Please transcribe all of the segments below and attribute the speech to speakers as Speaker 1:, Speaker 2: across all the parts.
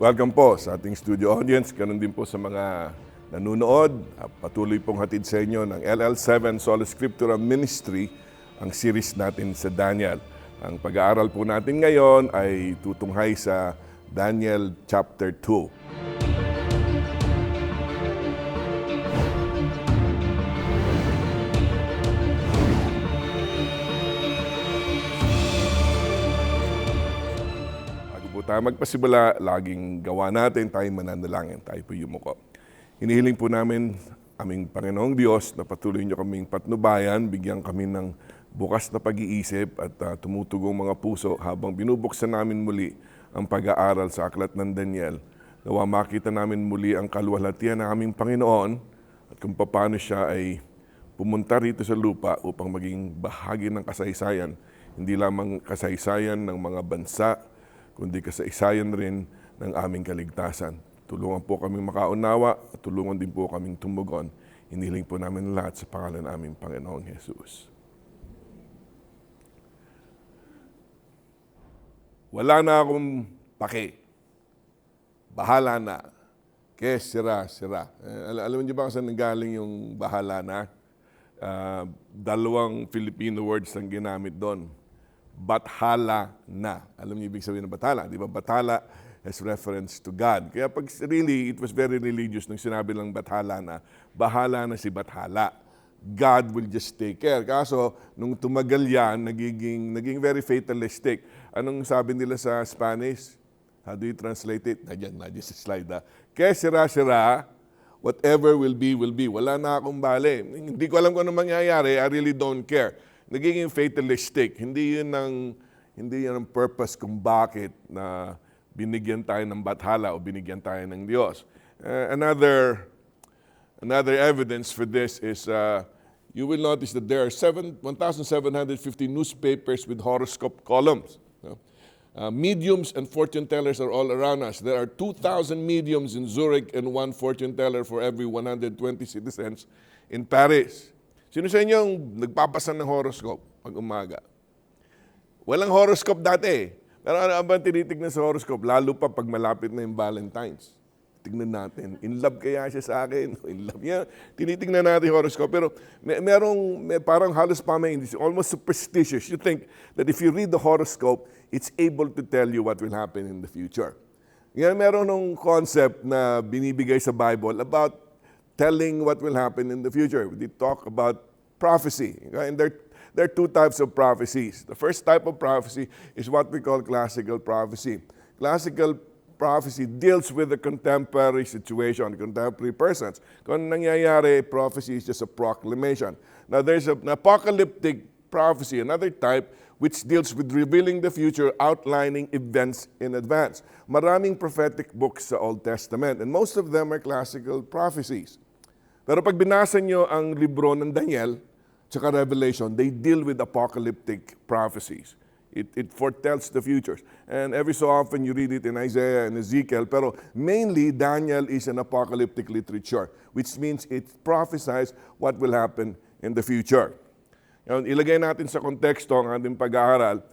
Speaker 1: Welcome po sa ating studio audience, ganun din po sa mga nanonood. Patuloy pong hatid sa inyo ng LL7 Sola Scriptura Ministry ang series natin sa Daniel. Ang pag-aaral po natin ngayon ay tutunghay sa Daniel chapter 2. Tayo magpasimula, laging gawa natin, tayo mananalangin, tayo po yumuko. Hinihiling po namin aming Panginoong Diyos na patuloy niyo kaming patnubayan, bigyan kami ng bukas na pag-iisip at tumutugong mga puso habang binubuksan namin muli ang pag-aaral sa Aklat ng Daniel. Nawa makita namin muli ang kaluwalhatian ng aming Panginoon at kung paano siya ay pumunta rito sa lupa upang maging bahagi ng kasaysayan, hindi lamang kasaysayan ng mga bansa, kundi kasaysayan rin ng aming kaligtasan. Tulungan po kaming makaunawa at tulungan din po kaming tumugon. Hinihiling po namin lahat sa pangalan ng aming Panginoong Jesus. Wala na akong pake. Bahala na. Kes, sira. Alam niyo ba kung saan nanggaling yung bahala na? Dalawang Filipino words ang ginamit doon. Bathala na. Alam niyo ibig sabihin ng bathala? Di ba? Bathala has reference to God. Kaya pag really, it was very religious nung sinabi lang bathala na, bahala na si Bathala. God will just take care. Kaso, nung tumagal yan, naging very fatalistic. Anong sabi nila sa Spanish? How do you translate it? Nandiyan sa slide. Kaya sira, whatever will be, will be. Wala na akong bale. Hindi ko alam kung ano mangyayari. I really don't care. Nagiging fatalistic. Hindi yun ang purpose kung bakit na binigyan tayo ng bathala o binigyan tayo ng Diyos. Another evidence for this is you will notice that there are 1,750 newspapers with horoscope columns. Mediums and fortune tellers are all around us. There are 2,000 mediums in Zurich and 1 fortune teller for every 120 citizens in Paris. Sino sa inyo ang nagpapasa ng horoscope pag umaga? Walang horoscope dati. Pero ano ba tinitignan sa horoscope? Lalo pa pag malapit na yung Valentine's. Tignan natin. In love kaya siya sa akin? In love niya. Tinitignan natin yung horoscope. Pero parang halos it's almost superstitious. You think that if you read the horoscope, it's able to tell you what will happen in the future. Ngayon meron ng concept na binibigay sa Bible about telling what will happen in the future. We talk about prophecy. And there are two types of prophecies. The first type of prophecy is what we call classical prophecy. Classical prophecy deals with the contemporary situation, contemporary persons. Kung nangyayari, prophecy is just a proclamation. Now there's an apocalyptic prophecy, another type, which deals with revealing the future, outlining events in advance. Maraming prophetic books sa Old Testament, and most of them are classical prophecies. Pero pag binasa nyo ang libro ng Daniel tsaka Revelation, they deal with apocalyptic prophecies. It foretells the futures. And every so often you read it in Isaiah and Ezekiel, pero mainly Daniel is an apocalyptic literature, which means it prophesies what will happen in the future. Ilagay natin sa konteksto ang ating pag-aaral.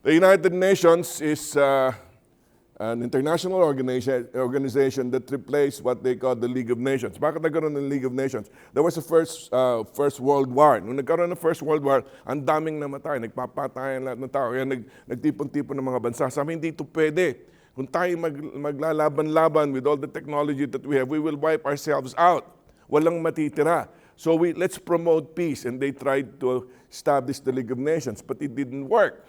Speaker 1: The United Nations is an international organization that replaced what they call the League of Nations. Bakit nagkaroon ng League of Nations? There was a First World War. Nung nagkaroon ng First World War, ang daming namatay, nagpapatayan lahat ng tao. Kaya nagtipon-tipon ng mga bansa. Sabi, hindi ito pwede. Kung tayo maglalaban-laban with all the technology that we have, we will wipe ourselves out. Walang matitira. So let's promote peace. And they tried to establish the League of Nations, but it didn't work.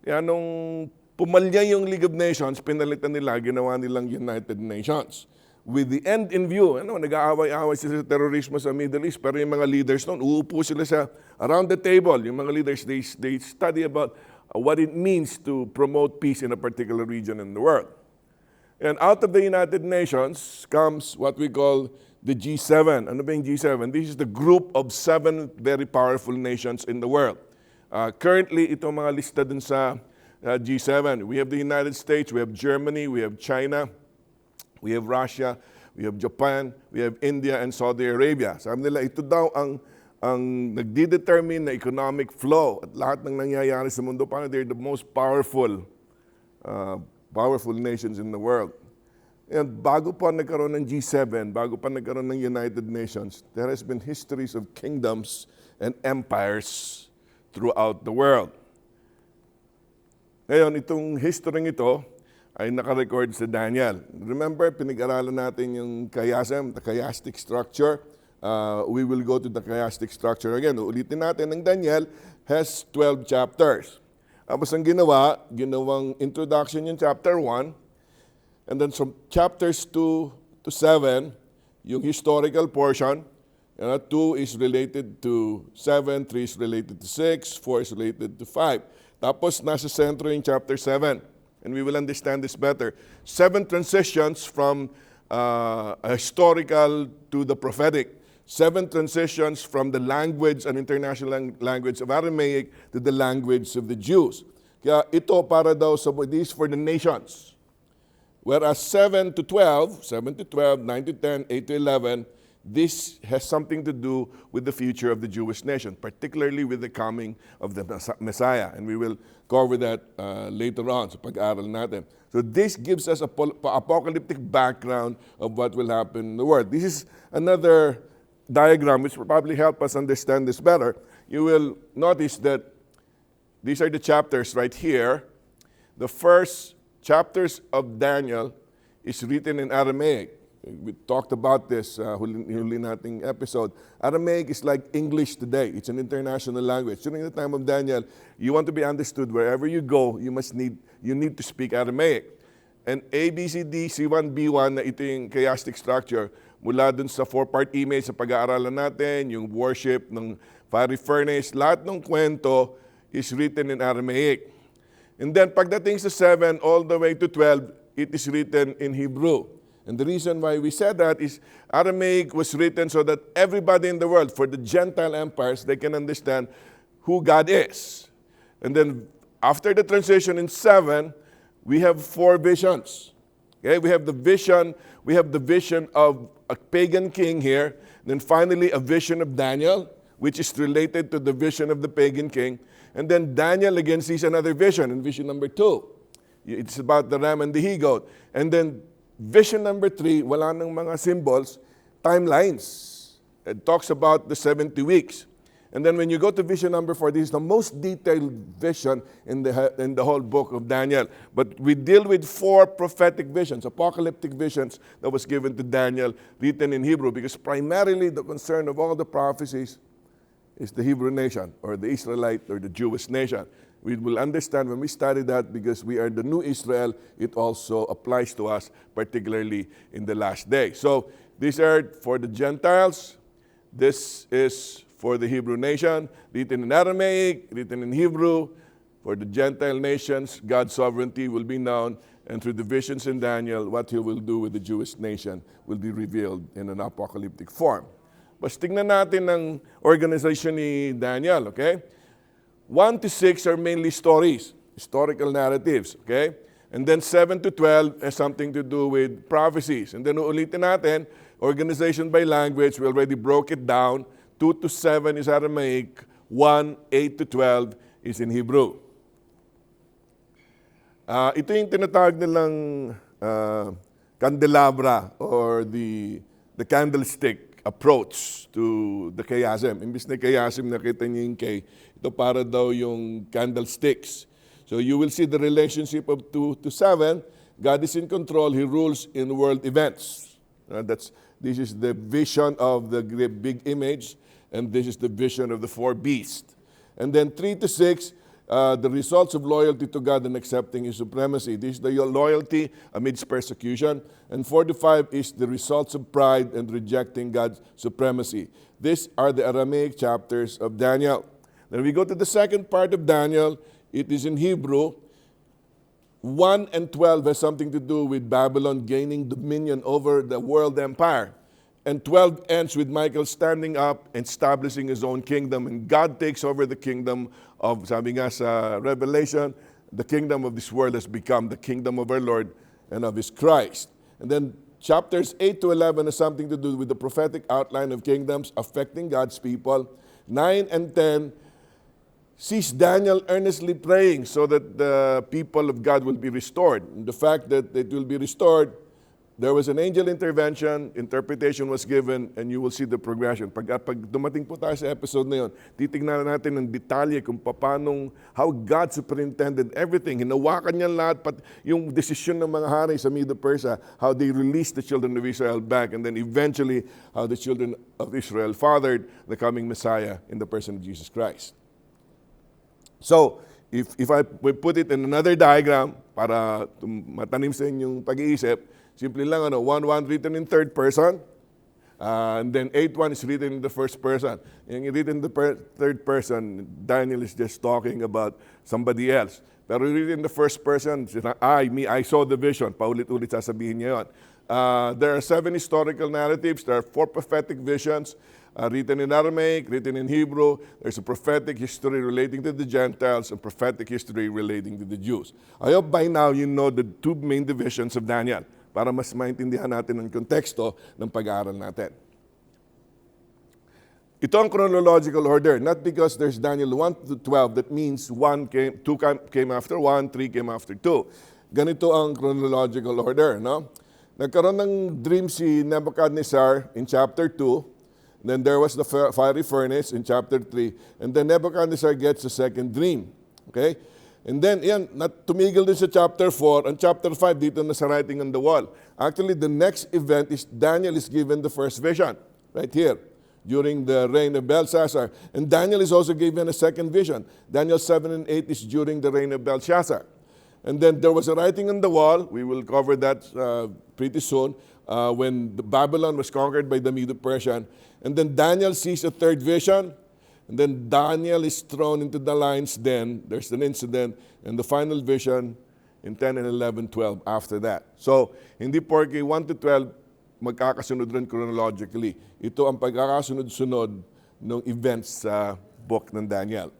Speaker 1: Kaya nung pumalya yung League of Nations, pinalitan nila, ginawa nilang United Nations. With the end in view, nag-aaway-aaway sila sa terorismo sa Middle East, pero yung mga leaders noon, uupo sila around the table. Yung mga leaders, they study about what it means to promote peace in a particular region in the world. And out of the United Nations comes what we call the G7. Ano ba yung G7? This is the group of 7 very powerful nations in the world. Currently, itong mga lista dun sa G7. We have the United States, we have Germany, we have China, we have Russia, we have Japan, we have India, and Saudi Arabia. Sabi nila, ito daw ang nagdi-determine na economic flow at lahat ng nangyayari sa mundo. Paano they're the most powerful powerful nations in the world. And bago pa nagkaroon ng G7, bago pa nagkaroon ng United Nations, there has been histories of kingdoms and empires throughout the world. Ngayon, itong history ito ay nakarecord sa Daniel. Remember, pinag-aralan natin yung chiasm, the chiastic structure. We will go to the chiastic structure again. Ulitin natin, ang Daniel has 12 chapters. Tapos ang ginawang introduction yung chapter 1, and then from chapters 2 to 7, yung historical portion, 2 is related to 7, 3 is related to 6, 4 is related to 5. Tapos nasa sentro yung chapter 7, and we will understand this better. 7 transitions from historical to the prophetic. 7 transitions from the language and international language of Aramaic to the language of the Jews. Kaya ito para daw sa this for the nations. Whereas 7 to 12, 9 to 10, 8 to 11, this has something to do with the future of the Jewish nation, particularly with the coming of the Messiah. And we will cover that later on sa pag-aaral natin. So this gives us a apocalyptic background of what will happen in the world. This is another diagram which will probably help us understand this better. You will notice that these are the chapters right here. The first chapters of Daniel is written in Aramaic. We talked about this huli nating episode. Aramaic is like English today. It's an international language. During the time of Daniel, you want to be understood wherever you go, you need to speak Aramaic. And A, B, C, D, C1, B1 na ito yung chiastic structure mula dun sa 4-part image sa pag-aaralan natin, yung worship ng fiery furnace, lahat ng kwento is written in Aramaic. And then pagdating sa 7 all the way to 12, it is written in Hebrew. And the reason why we said that is Aramaic was written so that everybody in the world, for the Gentile empires, they can understand who God is. And then after the transition in 7, we have 4 visions. Okay, we have the vision of a pagan king here, then finally a vision of Daniel, which is related to the vision of the pagan king, and then Daniel again sees another vision, in vision number 2. It's about the ram and the he-goat. And then vision number 3, wala nang mga symbols, timelines. It talks about the 70 weeks. And then when you go to vision number 4, this is the most detailed vision in the whole book of Daniel. But we deal with 4 prophetic visions, apocalyptic visions that was given to Daniel, written in Hebrew, because primarily the concern of all the prophecies is the Hebrew nation, or the Israelite, or the Jewish nation. We will understand when we study that, because we are the new Israel, it also applies to us, particularly in the last day. So these are for the Gentiles. This is for the Hebrew nation, written in Aramaic, written in Hebrew. For the Gentile nations, God's sovereignty will be known, and through the visions in Daniel, what He will do with the Jewish nation will be revealed in an apocalyptic form. Mas tingnan natin ang organization ni Daniel, okay? 1 to 6 are mainly stories, historical narratives, okay? And then 7 to 12 has something to do with prophecies. And then uulitin natin, organization by language, we already broke it down. 2 to 7 is Aramaic, 1, 8 to 12 is in Hebrew. Ito yung tinatawag nilang candelabra, or the candlestick approach to the chiasm. Imbis na chiasm, nakita niyo yung K, ito para daw yung candlesticks. So you will see the relationship of 2 to 7. God is in control. He rules in world events. This is the vision of the big image, and this is the vision of the 4 beasts. And then 3 to 6, the results of loyalty to God and accepting His supremacy. This is the loyalty amidst persecution. And 4 to 5 is the results of pride and rejecting God's supremacy. These are the Aramaic chapters of Daniel. Then we go to the second part of Daniel. It is in Hebrew. 1 and 12 has something to do with Babylon gaining dominion over the world empire. And 12 ends with Michael standing up and establishing his own kingdom. And God takes over the kingdom of, sabi nga sa Revelation, the kingdom of this world has become the kingdom of our Lord and of His Christ. And then chapters 8 to 11 has something to do with the prophetic outline of kingdoms affecting God's people. 9 and 10 sees Daniel earnestly praying so that the people of God will be restored. And the fact that it will be restored, there was an angel intervention, interpretation was given, and you will see the progression. Pag dumating po tayo sa episode na yun, titignan natin ng detalye kung paanong, how God superintended everything. Hinawakan niya lahat, yung desisyon ng mga hari sa Medo-Persia, how they released the children of Israel back, and then eventually how the children of Israel fathered the coming Messiah in the person of Jesus Christ. So, if we put it in another diagram, para matanim sa inyong pag-iisip, simple lang, 1:1 written in third person, and then 8:1 is written in the first person. Yung written in the third person, Daniel is just talking about somebody else. Pero written in the first person, I saw the vision. Paulit-ulit sasabihin niya yun. There are 7 historical narratives. There are 4 prophetic visions. Written in Aramaic, written in Hebrew. There's a prophetic history relating to the Gentiles and prophetic history relating to the Jews. I hope by now you know the 2 main divisions of Daniel para mas maintindihan natin ang konteksto ng pag-aaral natin. Ito ang chronological order, not because there's Daniel 1 to 12, that means 2 came after 1, 3 came after 2. Ganito ang chronological order, no? Nagkaroon ng dream si Nebuchadnezzar in chapter 2, then there was the fiery furnace in chapter 3, and then Nebuchadnezzar gets a second dream. Okay? And then, tumigil din sa chapter 4, and chapter 5, dito na sa writing on the wall. Actually, the next event is Daniel is given the first vision, right here, during the reign of Belshazzar. And Daniel is also given a second vision. Daniel 7 and 8 is during the reign of Belshazzar. And then there was a writing on the wall, we will cover that pretty soon, when Babylon was conquered by the Medo-Persian. And then Daniel sees a third vision, and then Daniel is thrown into the lion's den. There's an incident, and the final vision in 10 and 11, 12 after that. So, hindi porke 1 to 12, magkakasunod rin chronologically. Ito ang pagkakasunod-sunod ng events sa book ng Daniel.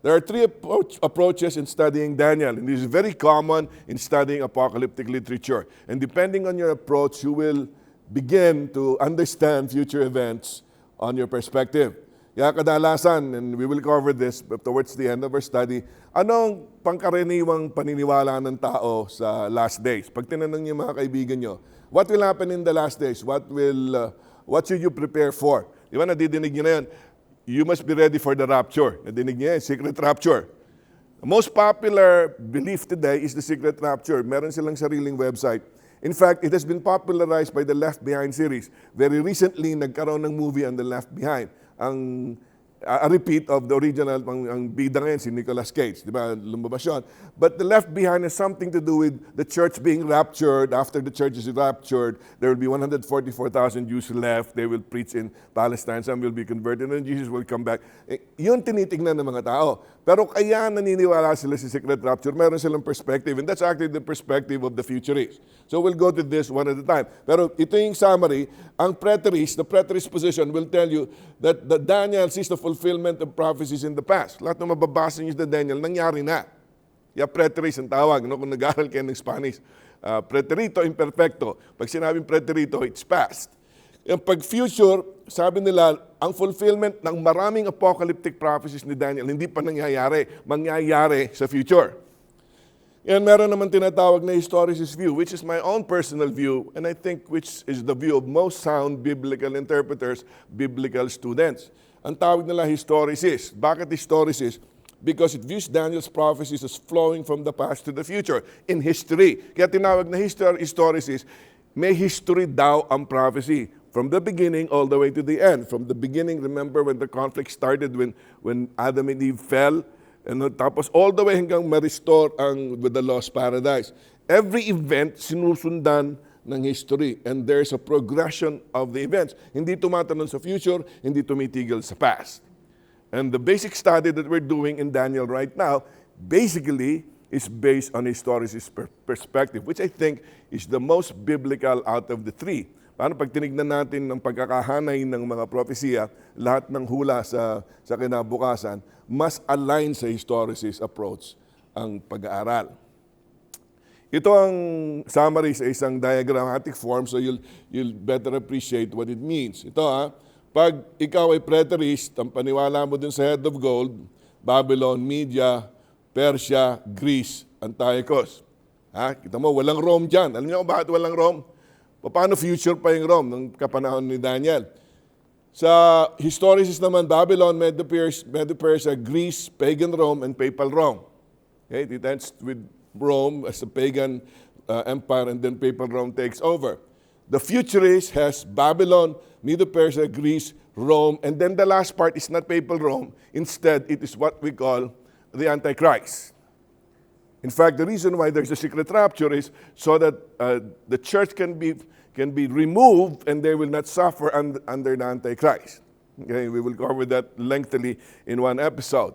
Speaker 1: There are 3 approaches in studying Daniel, and this is very common in studying apocalyptic literature. And depending on your approach, you will begin to understand future events on your perspective. Kaya kadalasan, and we will cover this towards the end of our study, anong pangkaraniwang paniniwala ng tao sa last days? Pag tinanong niyo mga kaibigan niyo, what will happen in the last days? What should you prepare for? Di ba, nadidinig niyo na yan? You must be ready for the rapture. Nadinig niyo yan, secret rapture. The most popular belief today is the secret rapture. Meron silang sariling website. In fact, it has been popularized by the Left Behind series. Very recently, nagkaroon ng movie on the Left Behind. A repeat of the original, ang bida ngayon, si Nicolas Cage, di ba, lumabas yun. But the Left Behind has something to do with the church being raptured. After the church is raptured, there will be 144,000 Jews left. They will preach in Palestine. Some will be converted, and Jesus will come back. Yun tinitignan ng mga tao. Pero kaya naniniwala sila sa secret rapture, meron silang perspective, and that's actually the perspective of the futurists. So we'll go to this one at a time. Pero ito yung summary. Ang preterist, the preterist position will tell you that Daniel sees the fulfillment of prophecies in the past. Lahat ng mababasa niyo sa Daniel, nangyari na. Kaya preterist ang tawag, no? Kung nag-aaral kayo ng Spanish. Preterito, imperfecto. Pag sinabing preterito, it's past. Yung pag future, sabi nila, ang fulfillment ng maraming apocalyptic prophecies ni Daniel, hindi pa nangyayari. Mangyayari sa future. And meron naman tinatawag na historicist view, which is my own personal view, and I think which is the view of most sound biblical interpreters, biblical students. Ang tawag nila historicist. Bakit historicist? Because it views Daniel's prophecies as flowing from the past to the future in history. Kaya tinawag na historicist, may history daw ang prophecy. From the beginning all the way to the end. From the beginning, remember when the conflict started, when Adam and Eve fell, and tapos all the way hanggang ma-restore with the lost paradise. Every event sinusundan ng history, and there's a progression of the events. Hindi tumatanong sa future, hindi tumitigil sa past. And the basic study that we're doing in Daniel right now, basically, is based on a historicist perspective, which I think is the most biblical out of the 3. Paano pag tinignan natin ng pagkakahanay ng mga propesya, lahat ng hula sa kinabukasan, mas align sa historicist approach ang pag-aaral. Ito ang summary sa isang diagrammatic form, so you'll better appreciate what it means. Ito pag ikaw ay preterist, ang paniwala mo dun sa head of gold, Babylon, Media, Persia, Greece, Antiochus. Kita mo, walang Rome dyan. Alam niyo kung bakit walang Rome? Paano future pa yung Rome ng kapanahon ni Daniel? Sa historicis naman, Babylon, Medo-Persia, Greece, pagan Rome, and papal Rome. Okay, it ends with Rome as a pagan empire, and then papal Rome takes over. The futurist has Babylon, Medo-Persia, Greece, Rome, and then the last part is not papal Rome. Instead, it is what we call the Antichrist. In fact, the reason why there's a secret rapture is so that the church can be removed and they will not suffer under the Antichrist. Okay, we will cover that lengthily in one episode.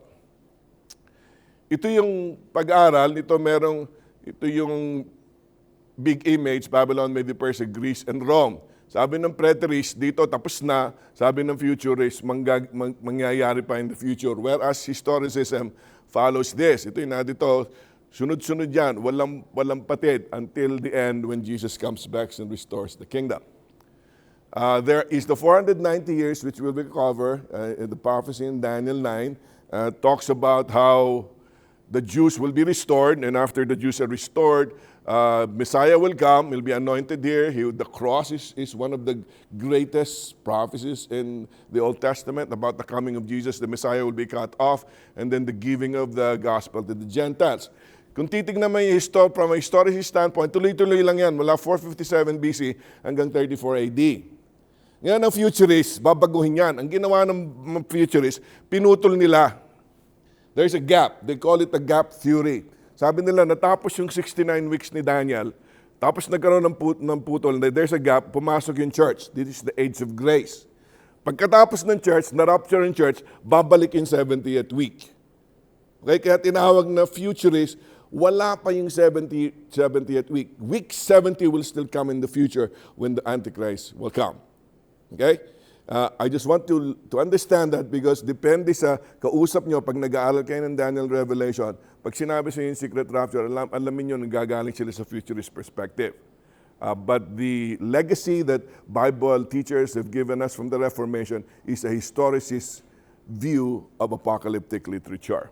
Speaker 1: Ito yung pag-aaral, ito yung big image, Babylon, Medo-Persia, Greece, and Rome. Sabi ng preterist, dito tapos na. Sabi ng futurist, mangyayari pa in the future. Whereas historicism follows this. Ito yung dito, sunod-sunod yan, walang patid until the end when Jesus comes back and restores the kingdom. There is the 490 years which will be covered in the prophecy in Daniel 9. Talks about how the Jews will be restored, and after the Jews are restored, Messiah will come, he'll be anointed here. The cross is one of the greatest prophecies in the Old Testament about the coming of Jesus. The Messiah will be cut off, and then the giving of the gospel to the Gentiles. Kung titignan mo yung from a historical standpoint, tuloy-tuloy lang yan, mula 457 BC hanggang 34 AD. Ngayon ang futurists, babaguhin yan. Ang ginawa ng futurists, pinutol nila. There's a gap. They call it a gap theory. Sabi nila, natapos yung 69 weeks ni Daniel, tapos nagkaroon ng putol, there's a gap, pumasok yung church. This is the age of grace. Pagkatapos ng church, na-rupture yung church, babalik yung 70th week. Okay, kaya tinawag na futurist, wala pa yung 70th week. Week 70 will still come in the future when the Antichrist will come. Okay? I just want to understand that because depende sa kausap nyo pag nag-aaral kayo ng Daniel Revelation, pag sinabi sa yung secret rapture, alamin nyo nagagaling sila sa futurist perspective. But the legacy that Bible teachers have given us from the Reformation is a historicist view of apocalyptic literature.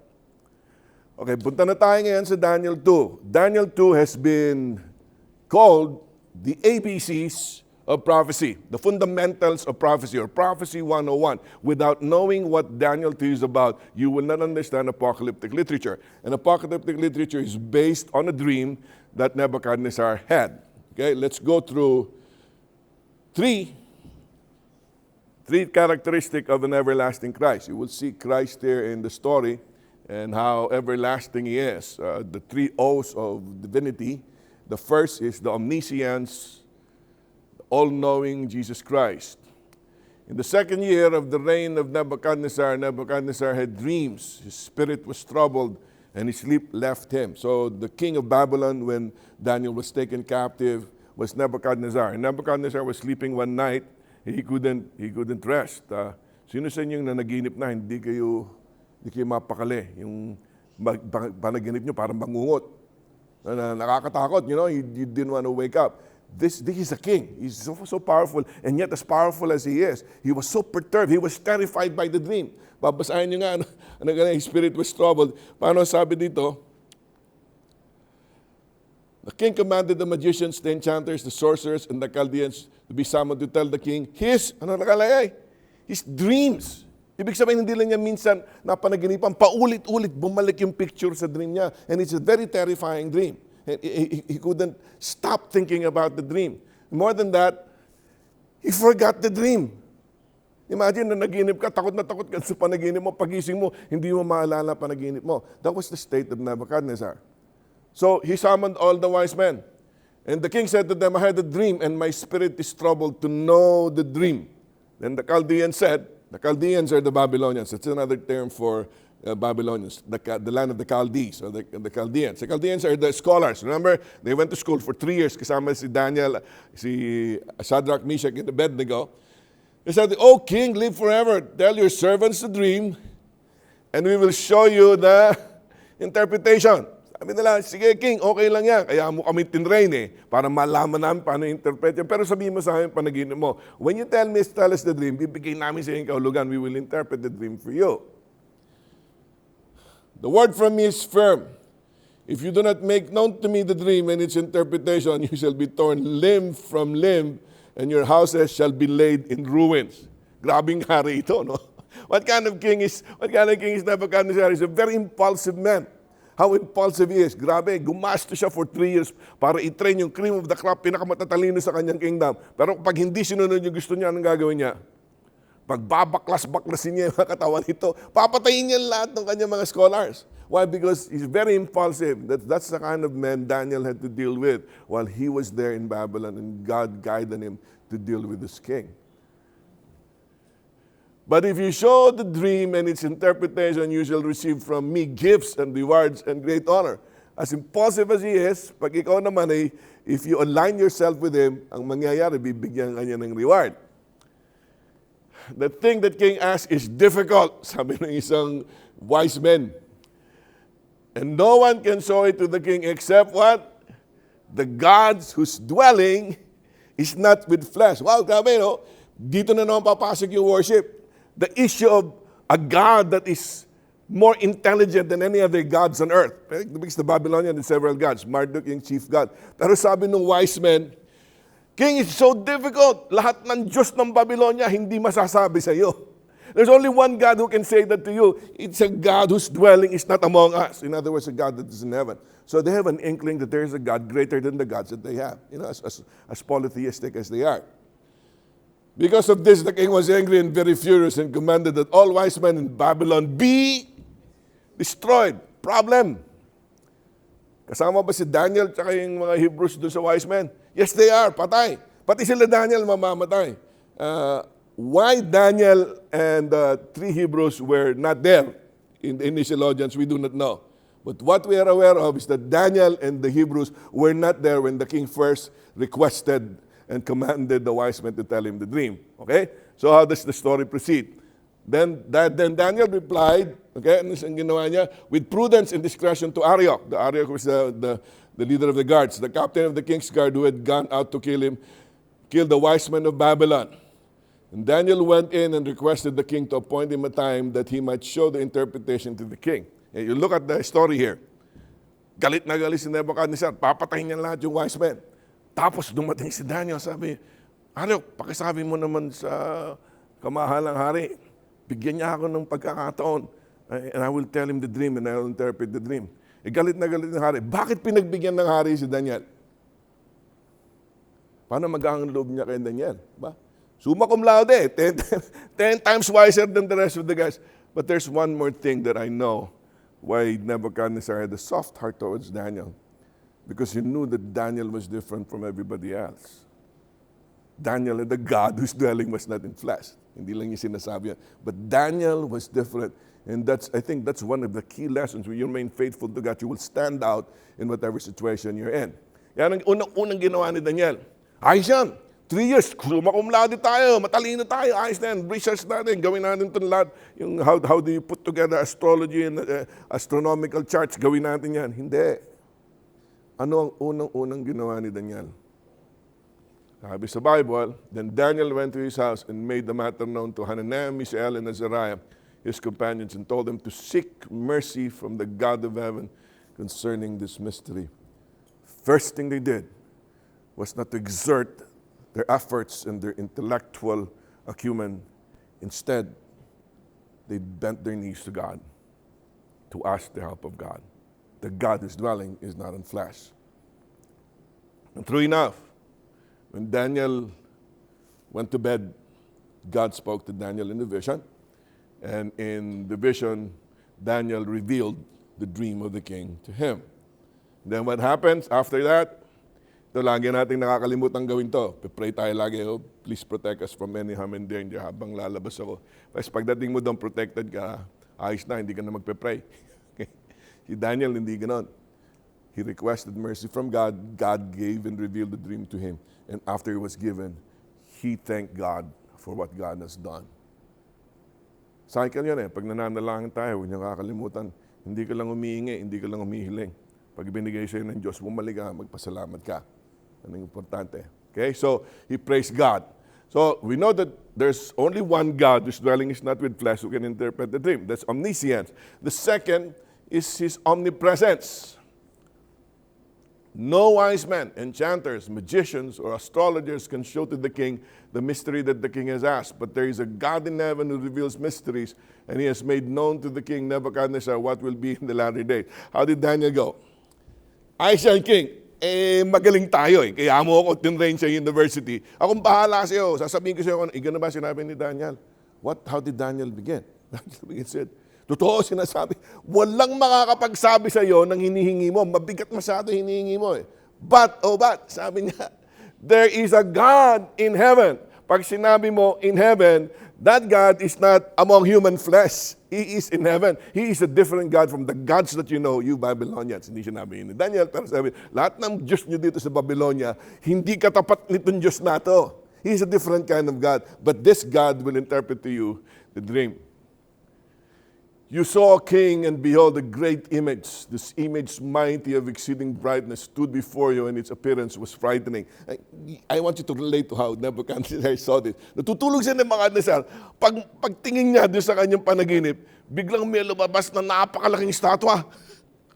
Speaker 1: Okay, punta na tayo ngayon sa Daniel 2. Daniel 2 has been called the ABCs of prophecy, the fundamentals of prophecy, or prophecy 101. Without knowing what Daniel 2 is about, you will not understand apocalyptic literature. And apocalyptic literature is based on a dream that Nebuchadnezzar had. Okay, let's go through three characteristics of an everlasting Christ. You will see Christ here in the story and how everlasting he is. The three O's of divinity. The first is the omniscience, all-knowing Jesus Christ. In the second year of the reign of Nebuchadnezzar, Nebuchadnezzar had dreams. His spirit was troubled and his sleep left him. So the king of Babylon, when Daniel was taken captive, was Nebuchadnezzar. And Nebuchadnezzar was sleeping one night. He couldn't rest. Sino sa inyo na naginip na hindi kayo mapakali? Yung panaginip nyo parang bangungot. Nakakatakot, you didn't want to wake up. This is a king. He's so powerful, and yet as powerful as he is, he was so perturbed. He was terrified by the dream. Babasahin nyo nga, his spirit was troubled. Paano sabi dito? The king commanded the magicians, the enchanters, the sorcerers, and the Chaldeans to be summoned to tell the king his dreams. Ibig sabihin, hindi lang niya minsan napanaginipan, paulit-ulit bumalik yung picture sa dream niya. And it's a very terrifying dream. He couldn't stop thinking about the dream. More than that, he forgot the dream. Imagine na naginip ka, takot ka sa panaginip mo, pagising mo, hindi mo maalala panaginip mo. That was the state of Nebuchadnezzar. So he summoned all the wise men. And the king said to them, I had a dream, and my spirit is troubled to know the dream. Then the Chaldeans said, the Chaldeans are the Babylonians. It's another term for Babylonians, the land of the Chaldees, or the Chaldeans. The Chaldeans are the scholars. Remember, they went to school for 3 years, kasama si Daniel, si Shadrach, Meshach, and Abednego. They said, O king, live forever. Tell your servants the dream, and we will show you the interpretation. Sabi nila, sige king, okay lang yan. Kaya mo kami tinrain para malaman namin paano interpret yan. Pero sabihin mo sa amin panaginip mo. When you tell us the dream, bibigay namin sa iyong kahulugan. We will interpret the dream for you. The word from me is firm. If you do not make known to me the dream and its interpretation, you shall be torn limb from limb, and your houses shall be laid in ruins. Grabing hari ito, no? What kind of king is Nebuchadnezzar? He's a very impulsive man. How impulsive he is. Grabe, gumasto siya for 3 years para i-train yung cream of the crop, pinakamatatalino sa kanyang kingdom. Pero pag hindi sinunod yung gusto niya, anong gagawin niya? Pagbabaklas-baklasin niya yung mga katawan nito, papatayin niya lahat ng kanyang mga scholars. Why? Because he's very impulsive. That's the kind of man Daniel had to deal with while he was there in Babylon, and God guided him to deal with this king. But if you show the dream and its interpretation, you shall receive from me gifts and rewards and great honor. As impulsive as he is, pag ikaw naman ay, if you align yourself with him, ang mangyayari, bibigyan kanya ng reward. The thing that king asked is difficult, sabi ng isang wise man. And no one can show it to the king except what? The gods whose dwelling is not with flesh. Wow, grabe, no? Dito na naman papasok yung worship. The issue of a God that is more intelligent than any other gods on earth. Because the Babylonian had several gods. Marduk yung chief god. Pero sabi ng wise men, King, it's so difficult. Lahat ng Diyos ng Babylonia hindi masasabi sa iyo. There's only one God who can say that to you. It's a God whose dwelling is not among us. In other words, a God that is in heaven. So they have an inkling that there is a God greater than the gods that they have. You know, as polytheistic as they are. Because of this, the king was angry and very furious and commanded that all wise men in Babylon be destroyed. Problem. Kasama ba si Daniel at yung mga Hebrews doon sa wise men? Yes, they are. Patay. Pati sila Daniel mamamatay. Why Daniel and the 3 Hebrews were not there in the initial audience, we do not know. But what we are aware of is that Daniel and the Hebrews were not there when the king first requested and commanded the wise men to tell him the dream. Okay? So how does the story proceed? Then Daniel replied, okay, ano siyang ginawa niya? With prudence and discretion to Arioch. The Arioch was the leader of the guards, the captain of the king's guard who had gone out to kill the wise men of Babylon. And Daniel went in and requested the king to appoint him a time that he might show the interpretation to the king. And you look at the story here. Galit na galit si Nebuchadnezzar. Papatayin niya lahat yung wise men. Tapos dumating si Daniel, sabi, Arioch, pakisabi mo naman sa kamahalang hari. Bigyan niya ako ng pagkakataon. And I will tell him the dream and I will interpret the dream. Galit na galit ng hari. Bakit pinagbigyan ng hari si Daniel? Paano mag-aang loob niya kay Daniel? Ba? Summa cum laude, 10 times wiser than the rest of the guys. But there's one more thing that I know why Nebuchadnezzar had a soft heart towards Daniel. Because he knew that Daniel was different from everybody else. Daniel had a God whose dwelling was not in flesh. Hindi lang yung sinasabi yan. But Daniel was different. And I think that's one of the key lessons. When you remain faithful to God, you will stand out in whatever situation you're in. Yan ang unang ginawa ni Daniel. Ayos yan. 3 years, summa cum laude tayo, matalino tayo, ayos na yan, research natin, gawin natin ito lahat. Yung how do you put together astrology and astronomical charts, gawin natin yan. Hindi. Ano ang unang ginawa ni Daniel? Sabi sa Bible, then Daniel went to his house and made the matter known to Hananiah, Mishael, and Azariah, his companions, and told them to seek mercy from the God of heaven concerning this mystery. First thing they did was not to exert their efforts and their intellectual acumen. Instead, they bent their knees to God to ask the help of God. The God whose dwelling is not in flesh. And true enough, when Daniel went to bed, God spoke to Daniel in the vision. And in the vision, Daniel revealed the dream of the king to him. Then what happens after that? Ito, lagi natin nakakalimutan gawin to. Pray tayo lagi, oh, please protect us from any harm and danger habang lalabas ako. Kasi pagdating mo doon, protected ka, ayos na, hindi ka na magpe-pray. Okay? Si Daniel, hindi ganon. He requested mercy from God. God gave and revealed the dream to him. And after it was given, he thanked God for what God has done. Cycle yun eh. Pag nananalangin tayo, huwag niyo kakalimutan. Hindi ka lang humihingi, hindi ka lang humihiling. Pag binigay sa'yo ng Diyos, bumalik ka, magpasalamat ka. Ano yung importante? Okay, so he praised God. So we know that there's only one God whose dwelling is not with flesh who can interpret the dream. That's omniscience. The second is His omnipresence. No wise men, enchanters, magicians, or astrologers can show to the king the mystery that the king has asked. But there is a God in heaven who reveals mysteries, and He has made known to the king Nebuchadnezzar what will be in the latter days. How did Daniel go? I shall king. Magaling tayo eh. Kaya mo ako tinrain sa university. Akong bahala sa'yo. Sasabihin ko sa'yo, ganun ba sinabi ni Daniel? How did Daniel begin? Daniel begin said, totoo sinasabi. Walang makakapagsabi sa iyo ng hinihingi mo. Mabigat masyado hinihingi mo eh. But, sabi niya, there is a God in heaven. Pag sinabi mo in heaven, that God is not among human flesh. He is in heaven. He is a different God from the gods that you know, you Babylonians. Hindi sinabi ni Daniel, pero sabi, lahat ng Diyos niyo dito sa Babylonia, hindi katapat nitong Diyos na to. He is a different kind of God. But this God will interpret to you the dream. You saw a king, and behold, a great image. This image, mighty of exceeding brightness, stood before you, and its appearance was frightening. I want you to relate to how Nebuchadnezzar saw this. Natutulog siya ng Nebuchadnezzar. Pagtingin niya doon sa kanyang panaginip, biglang may lumabas na napakalaking statwa.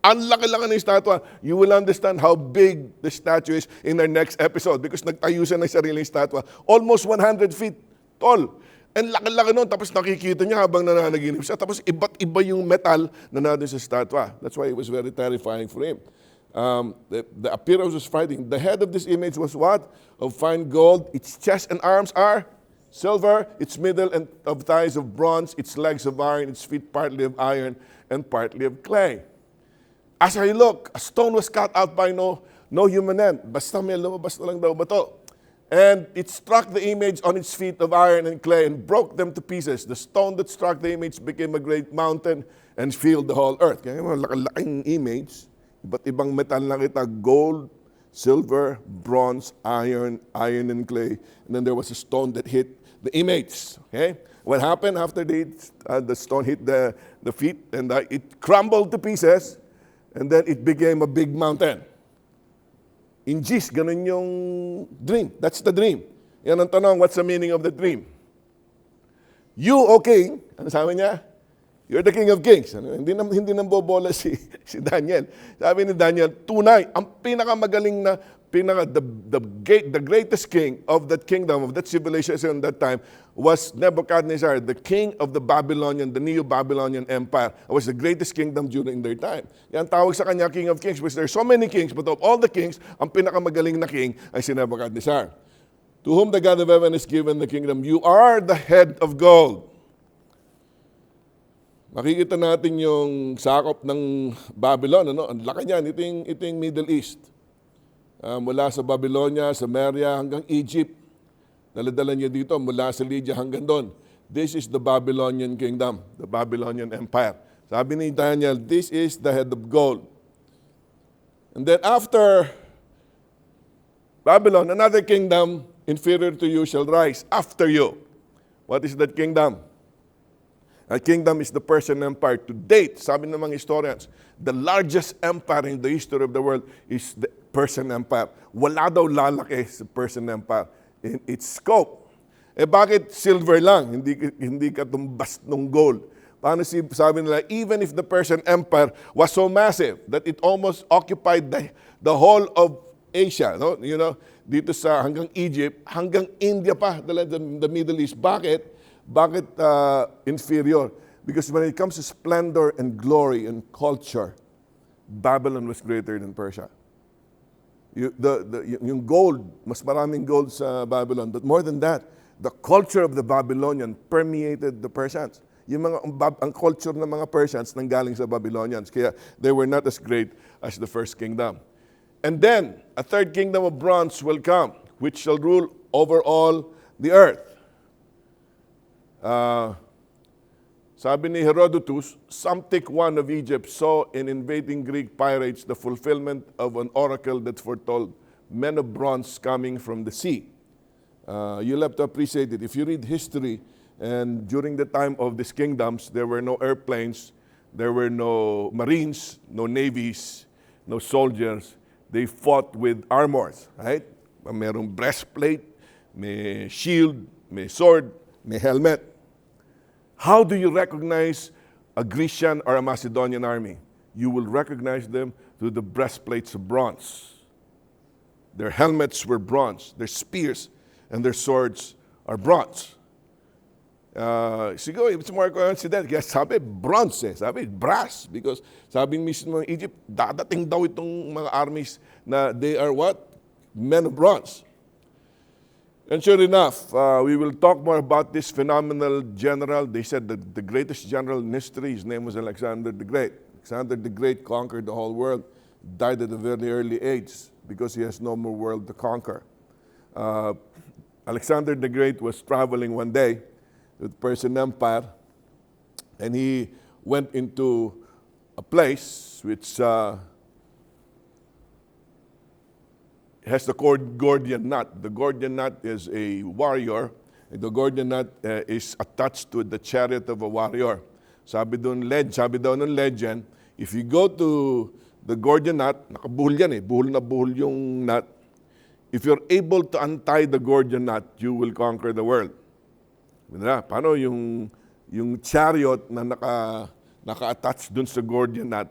Speaker 1: Ang laki-laki ng statwa. You will understand how big the statue is in our next episode because nagtayo siya ng sariling statwa. Almost 100 feet tall. And laki-laki nun, tapos nakikita niya habang nananaginip siya. Tapos iba't iba yung metal na nandun sa statwa. That's why it was very terrifying for him. The appearance was frightening. The head of this image was what? Of fine gold. Its chest and arms are silver. Its middle and of thighs of bronze. Its legs of iron. Its feet partly of iron and partly of clay. As I look, a stone was cut out by no human hand. Basta may lumabas na lang daw ba to? And it struck the image on its feet of iron and clay and broke them to pieces. The stone that struck the image became a great mountain and filled the whole earth. Kaya mga laki-laking image, iba't ibang metal na kita, gold, silver, bronze, iron and clay. And then there was a stone that hit the image. Okay? What happened after the stone hit the feet and it crumbled to pieces and then it became a big mountain. In G's, ganun yung dream. That's the dream. Yan ang tanong, what's the meaning of the dream? You, O king, ano sabi niya? You're the king of kings. Hindi nang bobola si Daniel. Sabi ni Daniel, tunay, ang pinakamagaling na, the greatest king of that kingdom, of that civilization at that time, was Nebuchadnezzar, the king of the Neo-Babylonian Empire. It was the greatest kingdom during their time. Yan tawag sa kanya, King of Kings, because there are so many kings, but of all the kings, ang pinakamagaling na king ay si Nebuchadnezzar. To whom the God of heaven is given the kingdom, you are the head of gold. Makikita natin yung sakop ng Babylon. Ang laki niyan, ito yung Middle East. Mula sa Babylonia, Samaria, hanggang Egypt. Daladala niya dito, mula sa Lydia hanggang doon. This is the Babylonian kingdom, the Babylonian empire. Sabi ni Daniel, this is the head of gold. And then after Babylon, another kingdom inferior to you shall rise after you. What is that kingdom? That kingdom is the Persian Empire. To date, sabi ng mga historians, the largest empire in the history of the world is the Persian Empire. Wala daw lalaki sa Persian Empire in its scope. Bakit silver lang? Hindi katumbas ng gold. Paano sabi nila, even if the Persian Empire was so massive that it almost occupied the whole of Asia, no? You know, dito sa hanggang Egypt, hanggang India pa, the Middle East. Bakit inferior? Because when it comes to splendor and glory and culture, Babylon was greater than Persia. Yung gold, mas maraming gold sa Babylon. But more than that, the culture of the Babylonian permeated the Persians. Ang culture ng mga Persians nanggaling sa Babylonians. Kaya they were not as great as the first kingdom. And then, a third kingdom of bronze will come, which shall rule over all the earth. Sabi ni Herodotus, Psamtik I of Egypt saw in invading Greek pirates the fulfillment of an oracle that foretold men of bronze coming from the sea. You'll have to appreciate it. If you read history, and during the time of these kingdoms, there were no airplanes, there were no marines, no navies, no soldiers. They fought with armors, right? Mayroong breastplate, may shield, may sword, may helmet. How do you recognize a Grecian or a Macedonian army? You will recognize them through the breastplates of bronze. Their helmets were bronze. Their spears and their swords are bronze. Siguro, it's more coincident. Kaya sabi, bronze eh. Sabi, brass. Because sabi mismo ng Egypt, dadating daw itong mga armies na they are what? Men of bronze. And sure enough, we will talk more about this phenomenal general. They said that the greatest general in history, his name was Alexander the Great. Alexander the Great conquered the whole world, died at a very early age because he has no more world to conquer. Alexander the Great was traveling one day with the Persian Empire, and he went into a place which has the Gordian knot. The Gordian knot is a warrior, and the Gordian knot is attached to the chariot of a warrior. Sabi daw ng legend, if you go to the Gordian knot, nakabuhol yan eh, buhol na buhol yung knot. If you're able to untie the Gordian knot, you will conquer the world. Paano yung chariot na naka-attach dun sa Gordian knot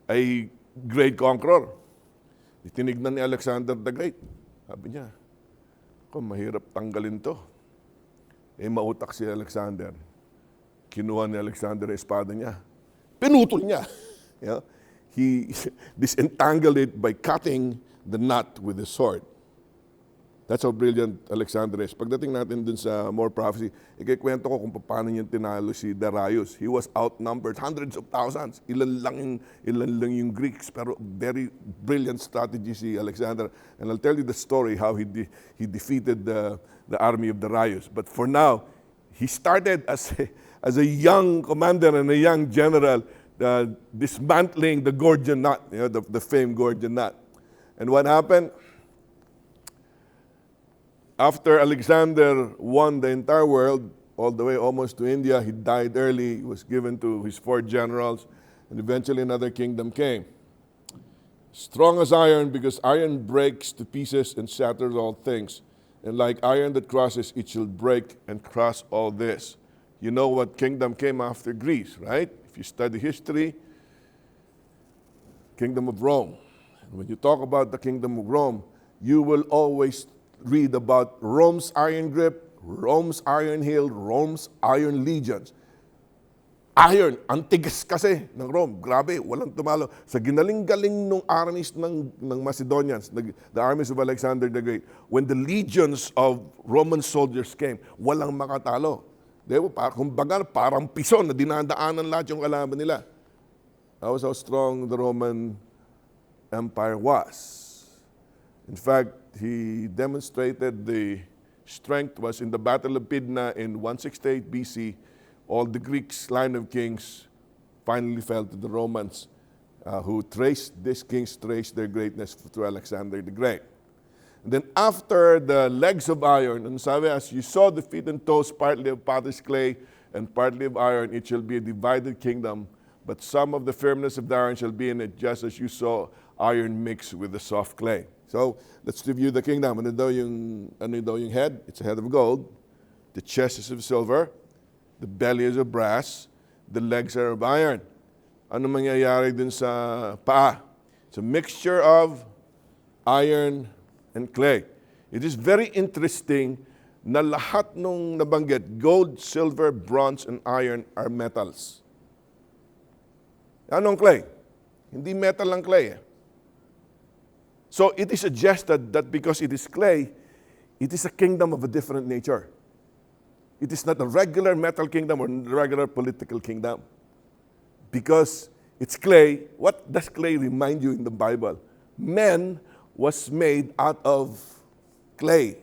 Speaker 1: ay great conqueror? Tinignan ni Alexander the Great. Sabi niya, mahirap tanggalin to. Mautak si Alexander. Kinuha ni Alexander ang espada niya. Pinutol niya. He disentangled it by cutting the knot with the sword. That's how brilliant Alexander is. Pagdating natin dun sa more prophecy, ikikwento ko kung paano niya tinalo si Darius. He was outnumbered, hundreds of thousands. Ilan lang yung Greeks, pero very brilliant strategy si Alexander. And I'll tell you the story how he defeated the army of Darius. But for now, he started as a young commander and a young general, dismantling the Gordian knot, the famed Gordian knot. And what happened? After Alexander won the entire world, all the way almost to India, he died early. He was given to his 4 generals, and eventually another kingdom came. Strong as iron, because iron breaks to pieces and shatters all things. And like iron that crosses, it shall break and crush all this. You know what kingdom came after Greece, right? If you study history, Kingdom of Rome. And when you talk about the Kingdom of Rome, you will always read about Rome's iron grip, Rome's iron heel, Rome's iron legions. Iron, ang tigas kasi ng Rome. Grabe, walang tumalo. Sa ginaling-galing ng armies ng Macedonians, the armies of Alexander the Great, when the legions of Roman soldiers came, walang makatalo. Kumbaga, parang piso na dinadaanan lahat yung kalaban nila. That was how strong the Roman Empire was. In fact, he demonstrated the strength was in the Battle of Pydna in 168 BC. All the Greeks' line of kings finally fell to the Romans, these kings traced their greatness to Alexander the Great. And then after the legs of iron, and sabi, as you saw the feet and toes, partly of potter's clay and partly of iron, it shall be a divided kingdom, but some of the firmness of the iron shall be in it, just as you saw iron mixed with the soft clay. So, let's review the kingdom. Ano daw yung head? It's a head of gold. The chest is of silver. The belly is of brass. The legs are of iron. Ano mangyayari dun sa paa? It's a mixture of iron and clay. It is very interesting na lahat nung nabanggit, gold, silver, bronze, and iron are metals. Anong clay? Hindi metal ang clay. So it is suggested that because it is clay, it is a kingdom of a different nature. It is not a regular metal kingdom or regular political kingdom. Because it's clay, what does clay remind you in the Bible? Man was made out of clay.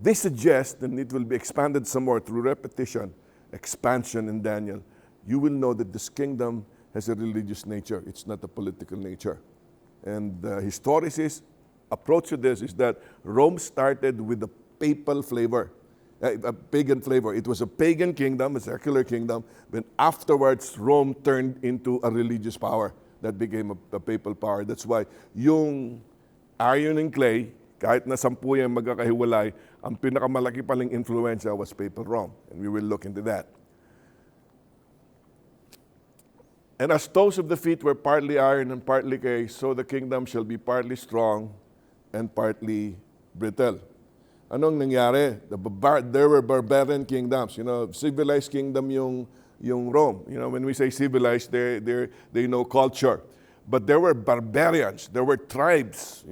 Speaker 1: This suggests, and it will be expanded some more through repetition, expansion in Daniel, you will know that this kingdom has a religious nature. It's not a political nature. And the historicist approach to this is that Rome started with a papal flavor, a pagan flavor. It was a pagan kingdom, a secular kingdom, but afterwards Rome turned into a religious power that became a papal power. That's why yung iron and clay, kahit na 10 yan magkakahiwalay, ang pinakamalaki paling influensya was papal Rome. And we will look into that. And as toes of the feet were partly iron and partly clay, so the kingdom shall be partly strong and partly brittle. Anong nangyari? There were barbarian kingdoms. Civilized kingdom yung Rome. When we say civilized, they know culture. But there were barbarians. There were tribes.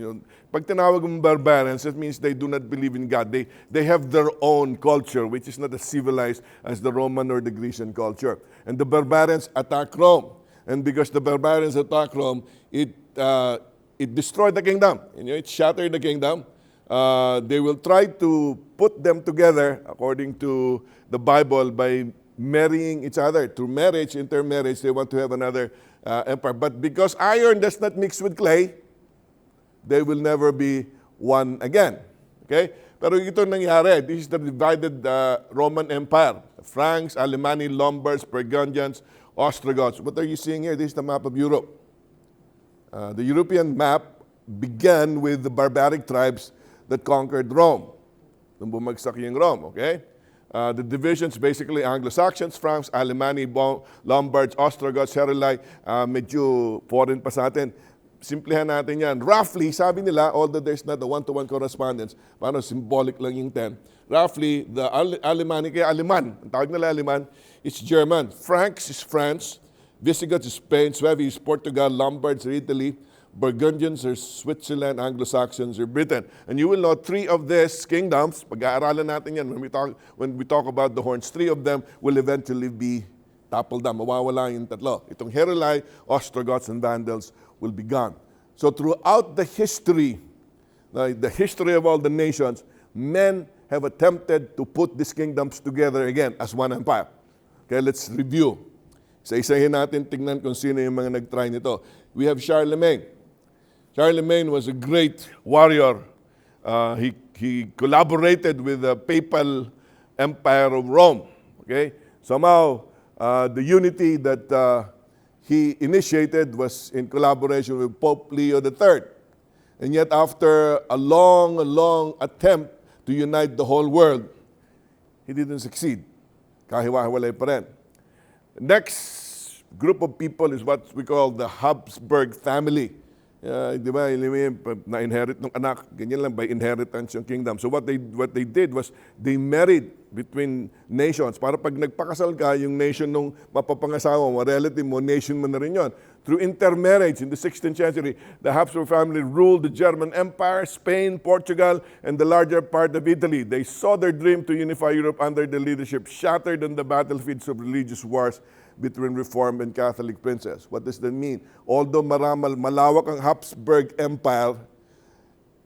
Speaker 1: Pag tinawag mong barbarians, that means they do not believe in God. They have their own culture, which is not as civilized as the Roman or the Grecian culture. And the barbarians attacked Rome. And because the barbarians attacked Rome, it destroyed the kingdom. It shattered the kingdom. They will try to put them together, according to the Bible, by marrying each other. Through marriage, intermarriage, they want to have another empire. But because iron does not mix with clay, they will never be one again. Okay? Pero ito nangyari. This is the divided Roman Empire. Franks, Alemanni, Lombards, Burgundians, Ostrogoths. What are you seeing here? This is the map of Europe. The European map began with the barbaric tribes that conquered Rome. Nung bumagsak yung Rome, okay? The divisions, basically Anglo-Saxons, Franks, Alemanni, Lombards, Ostrogoths, Heruli, medyo foreign pa sa atin. Simplihan natin yan. Roughly, sabi nila, although there's not a one-to-one correspondence, paano symbolic lang yung 10, roughly, the Alemanni, kaya Aleman, ang tawag nila Aleman, it's German. Franks is France, Visigoths is Spain, Suevi is Portugal, Lombards are Italy, Burgundians are Switzerland, Anglo-Saxons are Britain. And you will know 3 of these kingdoms, pag-aaralan natin yan, when we talk about the horns, 3 of them will eventually be toppled down. Mawawala yung 3. Itong Heruli, Ostrogoths, and Vandals will be gone. So throughout the history of all the nations, men have attempted to put these kingdoms together again as one empire. Okay, let's review. Isa-isahin natin, tingnan kung sino yung mga nag-try nito. We have Charlemagne. Charlemagne was a great warrior. He collaborated with the papal empire of Rome. Okay, somehow the unity that he initiated was in collaboration with Pope Leo III. And yet after a long attempt to unite the whole world, he didn't succeed. Kahiwa-hiwalay pa rin. Next group of people is what we call the Habsburg family. Di ba, na-inherit ng anak, ganyan lang, by inheritance yung kingdom. So what they did was, they married between nations. Para pag nagpakasal ka, yung nation nung mapapangasawa mo, relative mo, nation mo na rin yun. Through intermarriage in the 16th century, the Habsburg family ruled the German Empire, Spain, Portugal, and the larger part of Italy. They saw their dream to unify Europe under their leadership shattered on the battlefields of religious wars between Reformed and Catholic princes. What does that mean? Although malawak ang Habsburg Empire,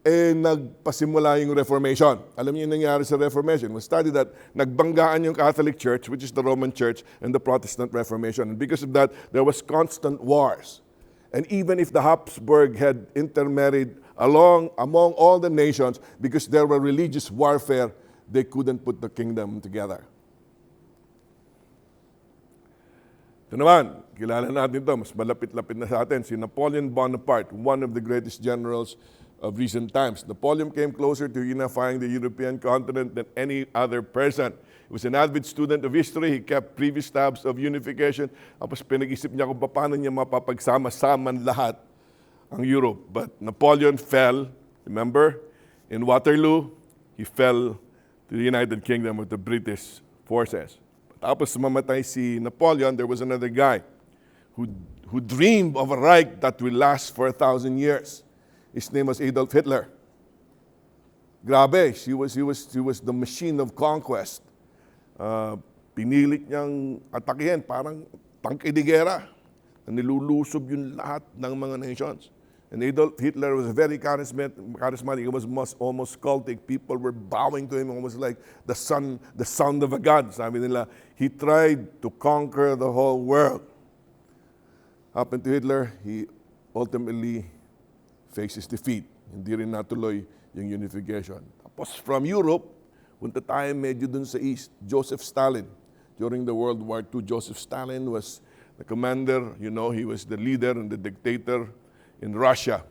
Speaker 1: nagpasimula yung Reformation. Alam niyo yung nangyari sa Reformation? We studied that nagbanggaan yung Catholic Church, which is the Roman Church, and the Protestant Reformation. And because of that, there was constant wars. And even if the Habsburg had intermarried among all the nations, because there were religious warfare, they couldn't put the kingdom together. Ito naman, kilala natin ito, mas malapit-lapit na sa atin, si Napoleon Bonaparte, one of the greatest generals of recent times. Napoleon came closer to unifying the European continent than any other person. He was an avid student of history. He kept previous tabs of unification. Tapos pinag-isip niya kung paano niya mapapagsama-saman lahat ang Europe. But Napoleon fell, remember, in Waterloo, he fell to the United Kingdom with the British forces. Tapos mamatay si Napoleon, there was another guy who dreamed of a Reich that will last for 1,000 years. His name was Adolf Hitler. Grabe, he was the machine of conquest. Pinilit niyang atakihin, parang tangke de gera. Nilulusob yung lahat ng mga nations. And Adolf Hitler was very charismatic. He was almost cultic. People were bowing to him, almost like the son of a god. Sabi nila, he tried to conquer the whole world. Happened to Hitler, he ultimately faces defeat. Hindi rin natuloy yung unification. Tapos from Europe, punta tayo medyo dun sa east. Joseph Stalin. During the World War II, Joseph Stalin was the commander. You know, he was the leader and the dictator in Russia.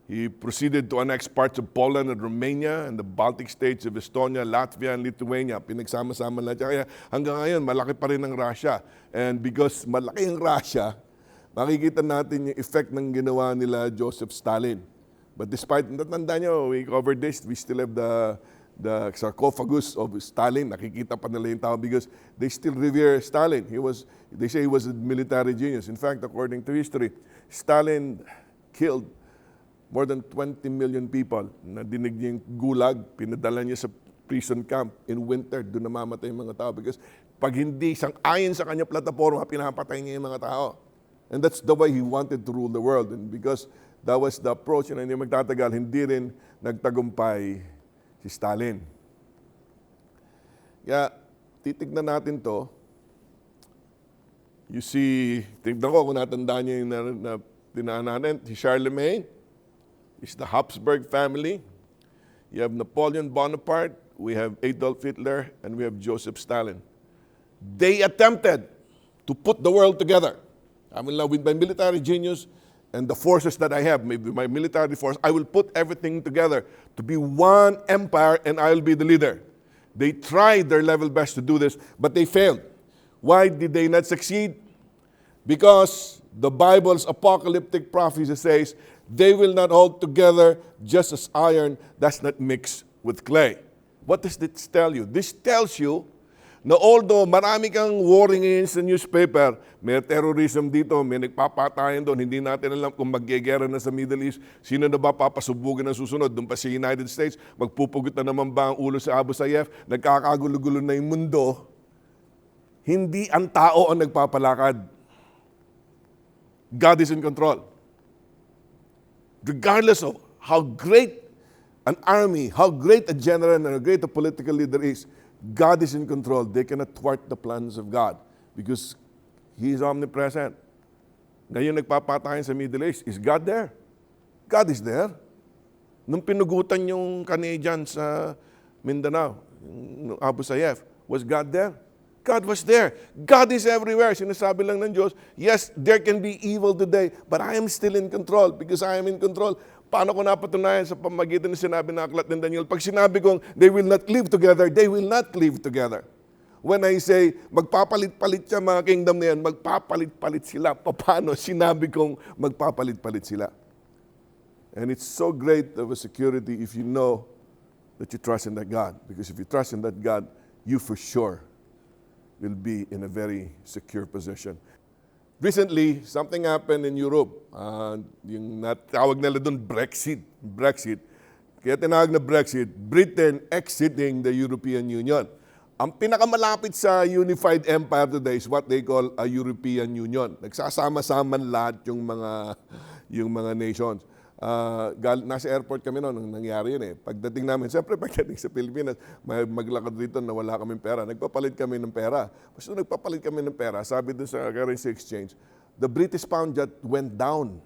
Speaker 1: He proceeded to annex parts of Poland and Romania and the Baltic states of Estonia, Latvia, and Lithuania. Pinagsama-sama lahat. Kaya hanggang ngayon, malaki pa rin ang Russia. And because malaki ang Russia, makikita natin yung effect ng ginawa nila Joseph Stalin. But despite, natanda nyo, we covered this, we still have the sarcophagus of Stalin. Nakikita pa nila yung tao because they still revere Stalin. They say he was a military genius. In fact, according to history, Stalin killed more than 20 million people. Nadinig niya yung gulag, pinadala niya sa prison camp in winter, doon namamatay yung mga tao because pag hindi sang-ayon sa kanya plataforma, pinapatay niya yung mga tao. And that's the way he wanted to rule the world. And because that was the approach, and hindi magtatagal, hindi rin nagtagumpay si Stalin. Kaya, titignan natin to. You see, tignan ko kung natandaan niyo yung tinaanan, si Charlemagne, is the Habsburg family. You have Napoleon Bonaparte, we have Adolf Hitler, and we have Joseph Stalin. They attempted to put the world together. I mean, with my military genius and the forces that I have, maybe my military force, I will put everything together to be one empire and I will be the leader. They tried their level best to do this, but they failed. Why did they not succeed? Because the Bible's apocalyptic prophecy says, they will not hold together just as iron does not mix with clay. What does this tell you? This tells you na although marami kang warning ngayon sa newspaper, may terrorism dito, may nagpapatayan doon, hindi natin alam kung maggegera na sa Middle East, sino na ba papasubugin ng susunod? Doon pa sa United States, magpupugot na naman ba ang ulo sa Abu Sayyaf? Nagkakagulo-gulo na yung mundo. Hindi ang tao ang nagpapalakad. God is in control. Regardless of how great an army, how great a general and how great a political leader is, God is in control. They cannot thwart the plans of God because He is omnipresent. Ngayon nagpapatayan sa Middle East, is God there? God is there. Nung pinugutan yung Canadian sa Mindanao, Abu Sayyaf, was God there? God was there. God is everywhere. Sinasabi lang ng Diyos, yes, there can be evil today, but I am still in control because I am in control. Paano ko napatunayan sa pamagitan ng sinabi ng aklat ng Daniel? Pag sinabi kong they will not live together, they will not live together. When I say, magpapalit-palit siya mga kingdom na yan, magpapalit-palit sila. Paano? Sinabi kong magpapalit-palit sila. And it's so great of a security if you know that you trust in that God. Because if you trust in that God, you for sure will be in a very secure position. Recently, something happened in Europe. Yung natawag nila doon, Brexit. Kaya tinawag na Brexit, Britain exiting the European Union. Ang pinakamalapit sa unified empire today is what they call a European Union. Nagsasama-sama lahat yung mga nations. Nasa airport kami noon nung nangyari yun eh. Pagdating namin, siyempre pagdating sa Pilipinas, maglakad dito na wala kaming pera. Nagpapalit kami ng pera. Basta nagpapalit kami ng pera, sabi dun sa currency exchange, the British pound just went down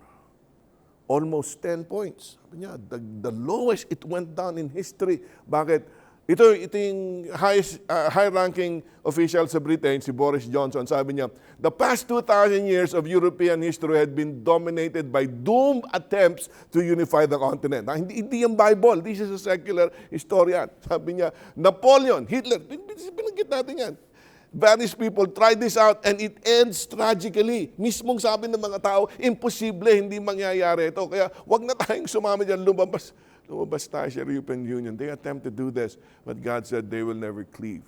Speaker 1: almost 10 points. Sabi niya, the lowest it went down in history. Bakit? Ito yung high-ranking official sa Britain, si Boris Johnson, sabi niya, the past 2,000 years of European history had been dominated by doomed attempts to unify the continent. Hindi yung Bible. This is a secular historian. Sabi niya, Napoleon, Hitler, pinanggit natin yan. Various people tried this out and it ends tragically. Mismong sabi ng mga tao, imposible, hindi mangyayari ito. Kaya wag na tayong sumama dyan, lumabas tayo sa European Union. They attempt to do this, but God said they will never cleave.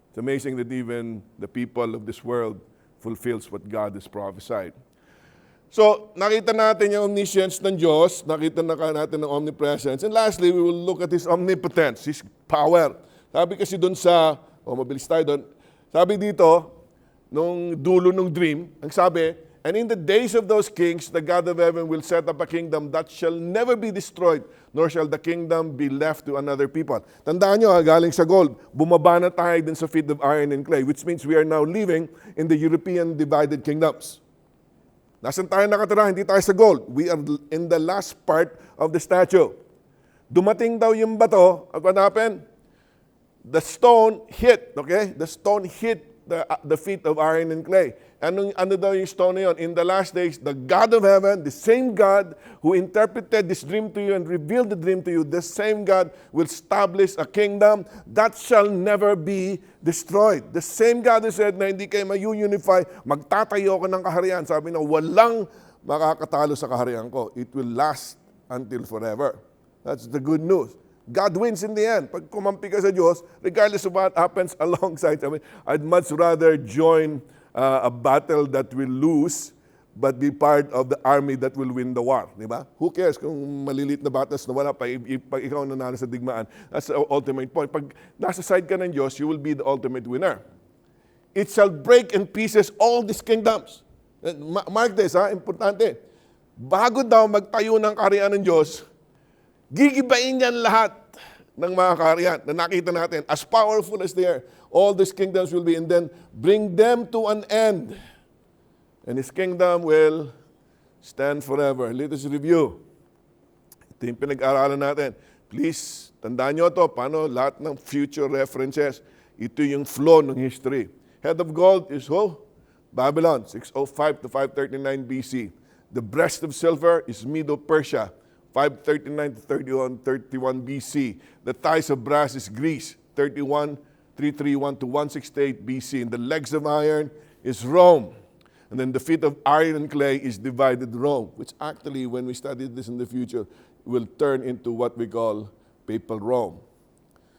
Speaker 1: It's amazing that even the people of this world fulfills what God has prophesied. So, nakita natin yung omniscience ng Diyos, nakita natin ng omnipresence, and lastly, we will look at His omnipotence, His power. Sabi kasi doon sa, mabilis tayo doon, sabi dito, nung dulo ng dream, ang sabi, and in the days of those kings, the God of heaven will set up a kingdom that shall never be destroyed, nor shall the kingdom be left to another people. Tandaan nyo, galing sa gold, bumaba na tayo din sa feet of iron and clay, which means we are now living in the European divided kingdoms. Nasaan tayo nakatira? Hindi tayo sa gold. We are in the last part of the statue. Dumating daw yung bato, at what happened? The stone hit, okay? The stone hit the feet of iron and clay. Ano daw yung stone na yun? In the last days, the God of heaven, the same God who interpreted this dream to you and revealed the dream to you, the same God will establish a kingdom that shall never be destroyed. The same God who said na hindi kayo ma-unify, magtatayo ko ng kaharian. Sabi na, walang makakatalo sa kaharian ko. It will last until forever. That's the good news. God wins in the end. Pag kumampi ka sa Diyos, regardless of what happens alongside, I'd much rather join a battle that will lose but be part of the army that will win the war. Di ba? Who cares kung malilit na batas na wala pa, pag ikaw nanalo sa digmaan. That's the ultimate point. Pag nasa side ka ng Diyos, you will be the ultimate winner. It shall break in pieces all these kingdoms. Mark this, importante. Bago daw magtayo ng kaharian ng Diyos, gigibain niyan lahat ng mga kaharian na nakita natin. As powerful as they are, all these kingdoms will be, and then bring them to an end. And His kingdom will stand forever. Let us review. Ito yung pinag-aralan natin. Please, tandaan nyo ito, paano lahat ng future references. Ito yung flow ng history. Head of gold is who? Babylon, 605 to 539 BC. The breast of silver is Medo-Persia, 539 to 31 BC. The thighs of brass is Greece, 331 to 168 BC. And the legs of iron is Rome. And then the feet of iron and clay is divided Rome, which actually, when we study this in the future, will turn into what we call papal Rome.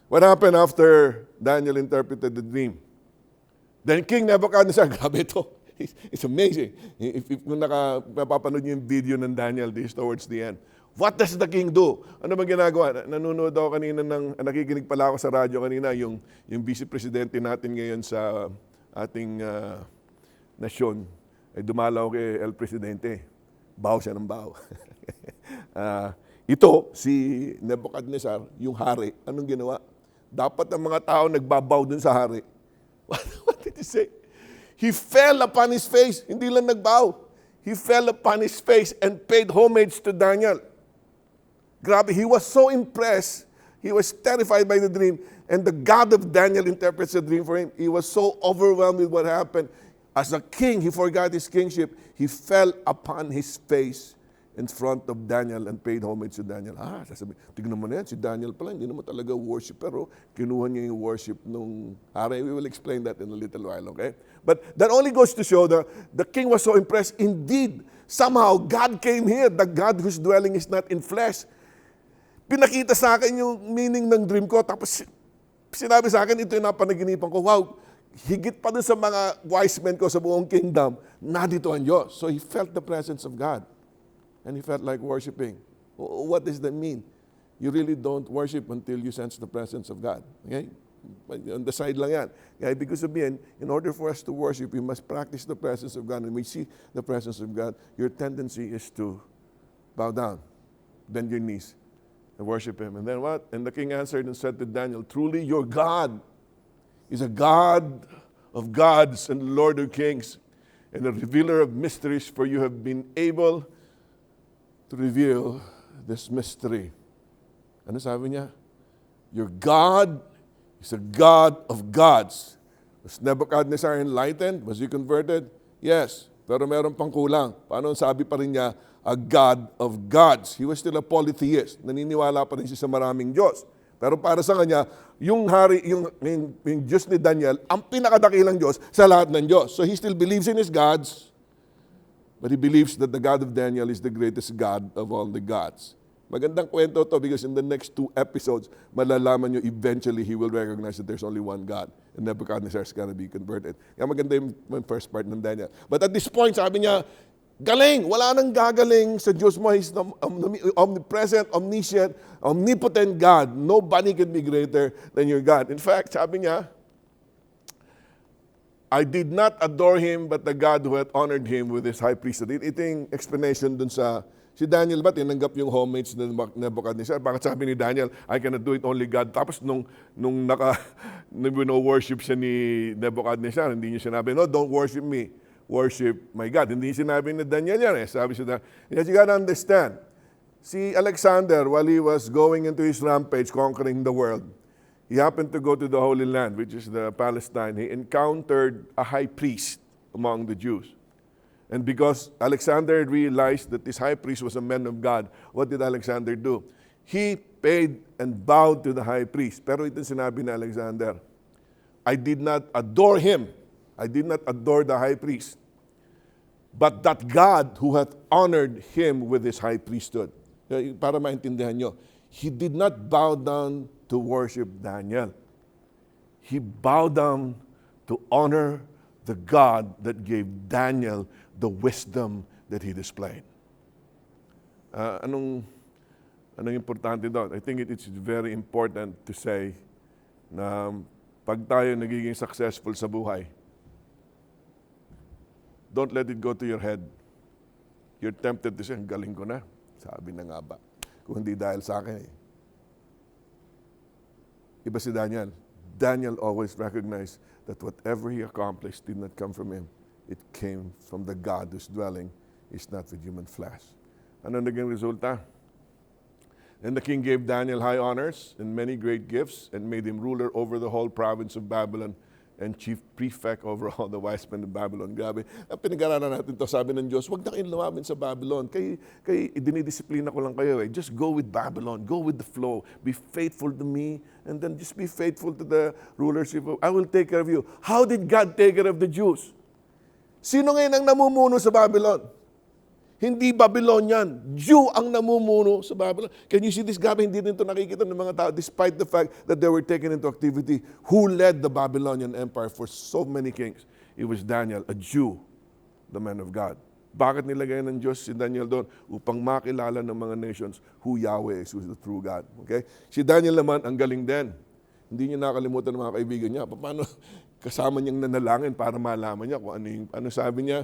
Speaker 1: What happened after Daniel interpreted the dream? Then King Nebuchadnezzar, grabe ito. It's amazing. If kung napapanood niyo yung video ng Daniel, this towards the end. What does the king do? Ano ba ginagawa? Nanonood ako kanina nakikinig pala ako sa radyo kanina, yung vice presidente natin ngayon sa ating nasyon, ay dumalaw kay El Presidente. Baw siya ng baw. Ito, si Nebuchadnezzar, yung hari, anong ginawa? Dapat ang mga tao nagbabaw dun sa hari. What did he say? He fell upon his face. Hindi lang nagbaw. He fell upon his face and paid homage to Daniel. Grabe, he was so impressed. He was terrified by the dream. And the God of Daniel interprets the dream for him. He was so overwhelmed with what happened. As a king, he forgot his kingship. He fell upon his face in front of Daniel and paid homage to Daniel. Sasabihin, tignan mo na yan, si Daniel pala, hindi naman talaga worship, pero kinuha niya yung worship nung hari. We will explain that in a little while, okay? But that only goes to show that the king was so impressed. Indeed, somehow, God came here. The God whose dwelling is not in flesh. Pinakita sa akin yung meaning ng dream ko. Tapos sinabi sa akin, ito yung napanaginipan ko. Wow, higit pa dun sa mga wise men ko sa buong kingdom, nadito ang Diyos. So he felt the presence of God. And he felt like worshiping. What does that mean? You really don't worship until you sense the presence of God. Okay? On the side lang yan. Kaya ibig sabihin, in order for us to worship, we must practice the presence of God. And we see the presence of God, your tendency is to bow down, bend your knees, and worship Him. And then what? And the king answered and said to Daniel, truly your God is a God of gods and Lord of kings and a revealer of mysteries, for you have been able to reveal this mystery. Ano sabi niya? Your God is a God of gods. Was Nebuchadnezzar enlightened? Was he converted? Yes. Pero meron pang kulang. Paano sabi pa rin niya, a God of gods? He was still a polytheist. Naniniwala pa rin siya sa maraming Diyos. Pero para sa kanya, yung hari, yung Diyos ni Daniel, ang pinakadakilang Diyos sa lahat ng Diyos. So he still believes in his gods, but he believes that the God of Daniel is the greatest God of all the gods. Magandang kwento to because in the next 2 episodes, malalaman nyo eventually he will recognize that there's only one God. And Nebuchadnezzar is gonna be converted. Kaya maganda yung first part ng Daniel. But at this point, sabi niya, galing! Wala nang gagaling sa Diyos mo. He's the omnipresent, omniscient, omnipotent God. Nobody can be greater than your God. In fact, sabi niya, I did not adore Him, but the God who had honored Him with His high priesthood. Ito yung explanation dun sa, si Daniel ba, tinanggap yung homage ng Nebuchadnezzar? Bakit sabi ni Daniel, I cannot do it, only God. Tapos nung worship siya ni Nebuchadnezzar, hindi niya sinabi, no, don't worship me. Worship my God. Hindi sinabi ni Daniel yan eh. Sabi siya, you gotta understand, si Alexander, while he was going into his rampage, conquering the world, he happened to go to the Holy Land, which is the Palestine. He encountered a high priest. among the Jews. And because Alexander realized that this high priest was a man of God, what did Alexander do? He paid and bowed to the high priest. Pero ito sinabi ni Alexander, I did not adore him. I did not adore the high priest. But that God who hath honored him with his high priesthood. Para maintindihan nyo, he did not bow down to worship Daniel. He bowed down to honor the God that gave Daniel the wisdom that he displayed. Anong importante doon? I think it's very important to say na pag tayo nagiging successful sa buhay, don't let it go to your head. You're tempted to say, ang galing ko na. Sabi na nga ba? Kung hindi dahil sa akin eh. Iba si Daniel. Daniel always recognized that whatever he accomplished did not come from him. It came from the God whose dwelling is not with human flesh. Ano naging resulta? And the king gave Daniel high honors and many great gifts and made him ruler over the whole province of Babylon and chief prefect over all the wise men of Babylon. Grabe. Ang pinag-aralan natin to, sabi ng Diyos, huwag na kayong lumabin sa Babylon. Dinidisiplina ko lang kayo eh. Just go with Babylon. Go with the flow. Be faithful to me and then just be faithful to the rulership. I will take care of you. How did God take care of the Jews? Sino ngayon ang namumuno sa Babylon? Hindi Babylonian. Jew ang namumuno sa Babylon. Can you see this? Grabe, hindi rin ito nakikita ng mga tao despite the fact that they were taken into activity. Who led the Babylonian Empire for so many kings? It was Daniel, a Jew, the man of God. Bakit nilagay ng Diyos si Daniel doon? Upang makilala ng mga nations who Yahweh is, who is the true God. Okay? Si Daniel naman, ang galing din. Hindi niya nakalimutan ng mga kaibigan niya. Paano kasama niyang nanalangin para malaman niya kung ano sabi niya?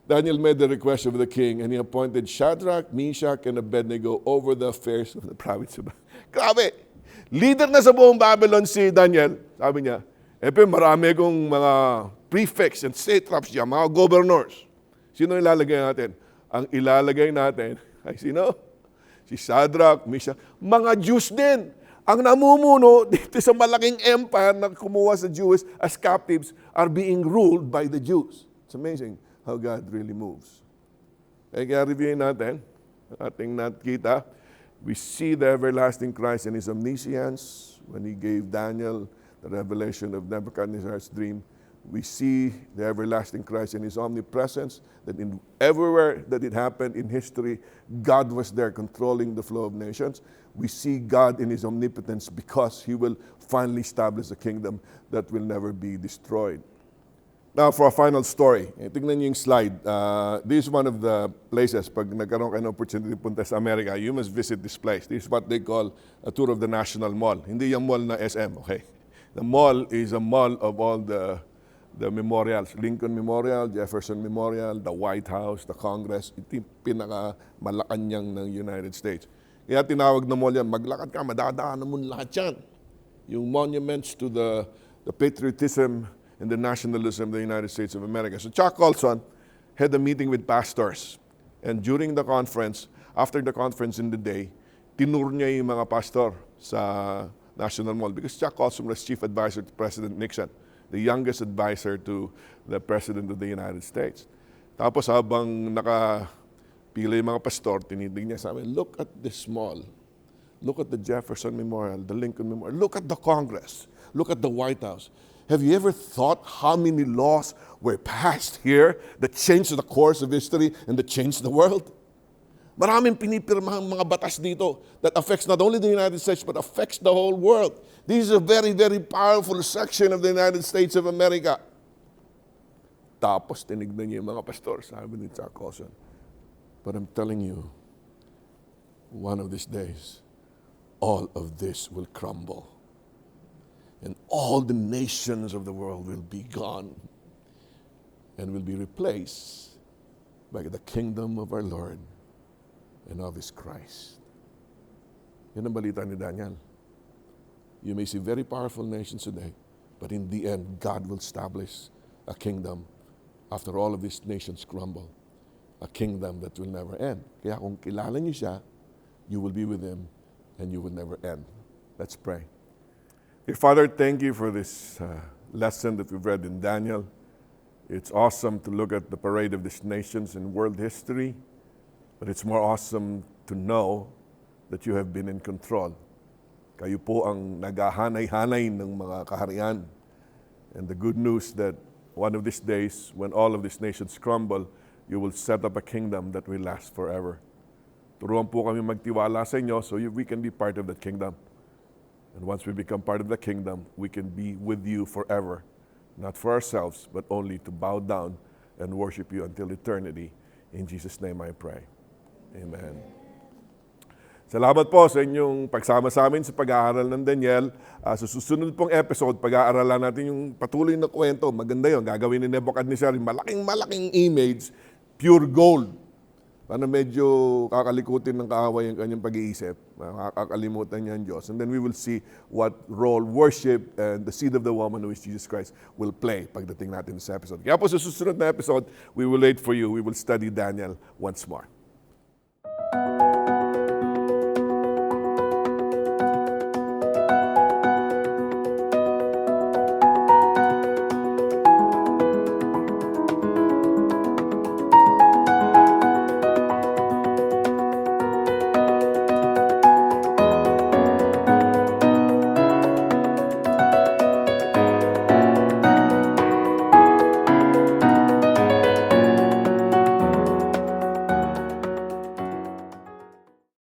Speaker 1: Daniel made the request of the king and he appointed Shadrach, Meshach, and Abednego over the affairs of the province of Babylon. Grabe! Leader na sa buong Babylon si Daniel. Sabi niya, marami kong mga prefects and satraps niya, mga governors. Sino ilalagay natin? Ang ilalagay natin ay sino? Si Shadrach, Meshach, mga Jews din. Ang namumuno dito sa malaking empire na kumuha sa Jews as captives are being ruled by the Jews. It's amazing how God really moves. Kaya reviewin natin, ating nakita, we see the everlasting Christ in His omniscience when He gave Daniel the revelation of Nebuchadnezzar's dream. We see the everlasting Christ in His omnipresence, that in everywhere that it happened in history, God was there controlling the flow of nations. We see God in His omnipotence because He will finally establish a kingdom that will never be destroyed. Now, for a final story, tignan niyo yung slide. This is one of the places, pag nagkaroon kayo ng opportunity punta sa Amerika, you must visit this place. This is what they call a tour of the National Mall. Hindi yung mall na SM, okay? The mall is a mall of all the memorials. Lincoln Memorial, Jefferson Memorial, the White House, the Congress. Ito yung pinaka-Malacanang ng United States. Kaya tinawag na mall yan, maglakad ka, madadaanan mo lahat yan. Yung monuments to the patriotism and the nationalism of the United States of America. So Chuck Colson had a meeting with pastors. And during the conference, after the conference in the day, tinur niya yung mga pastor sa National Mall because Chuck Colson was chief advisor to President Nixon, the youngest advisor to the President of the United States. Tapos habang nakapila yung mga pastor, tinitig niya sa amin, look at this mall. Look at the Jefferson Memorial, the Lincoln Memorial. Look at the Congress. Look at the White House. Have you ever thought how many laws were passed here that changed the course of history and that changed the world? Maraming pinipirmahang mga batas dito that affects not only the United States but affects the whole world. This is a very, very powerful section of the United States of America. Tapos tinignan niya yung mga pastor, sabi ni Chuck Colson, but I'm telling you, one of these days, all of this will crumble. And all the nations of the world will be gone and will be replaced by the kingdom of our Lord and of His Christ. Yan ang balita ni Daniel. You may see very powerful nations today, but in the end, God will establish a kingdom after all of these nations crumble. A kingdom that will never end. Kaya kung kilala niyo siya, you will be with Him and you will never end. Let's pray. Dear Father, thank you for this lesson that we've read in Daniel. It's awesome to look at the parade of these nations in world history, but it's more awesome to know that you have been in control. Kayo po ang naghahanay-hanay ng mga kaharian. And the good news that one of these days, when all of these nations crumble, you will set up a kingdom that will last forever. Turuan po kami magtiwala sa inyo so we can be part of that kingdom. And once we become part of the kingdom, we can be with you forever. Not for ourselves, but only to bow down and worship you until eternity. In Jesus' name I pray. Amen. Salamat po sa inyong pagsama sa amin sa pag-aaral ng Daniel. Sa susunod pong episode, pag-aaralan natin yung patuloy na kwento. Maganda yun. Gagawin ni Nebuchadnezzar yung malaking image, pure gold. Para medyo kakalikutin ng kaaway ang kanyang pag-iisip. Makakalimutan niya ang Diyos. And then we will see what role worship and the seed of the woman who is Jesus Christ will play pagdating natin sa episode. Kaya po sa susunod na episode, we will wait for you. We will study Daniel once more.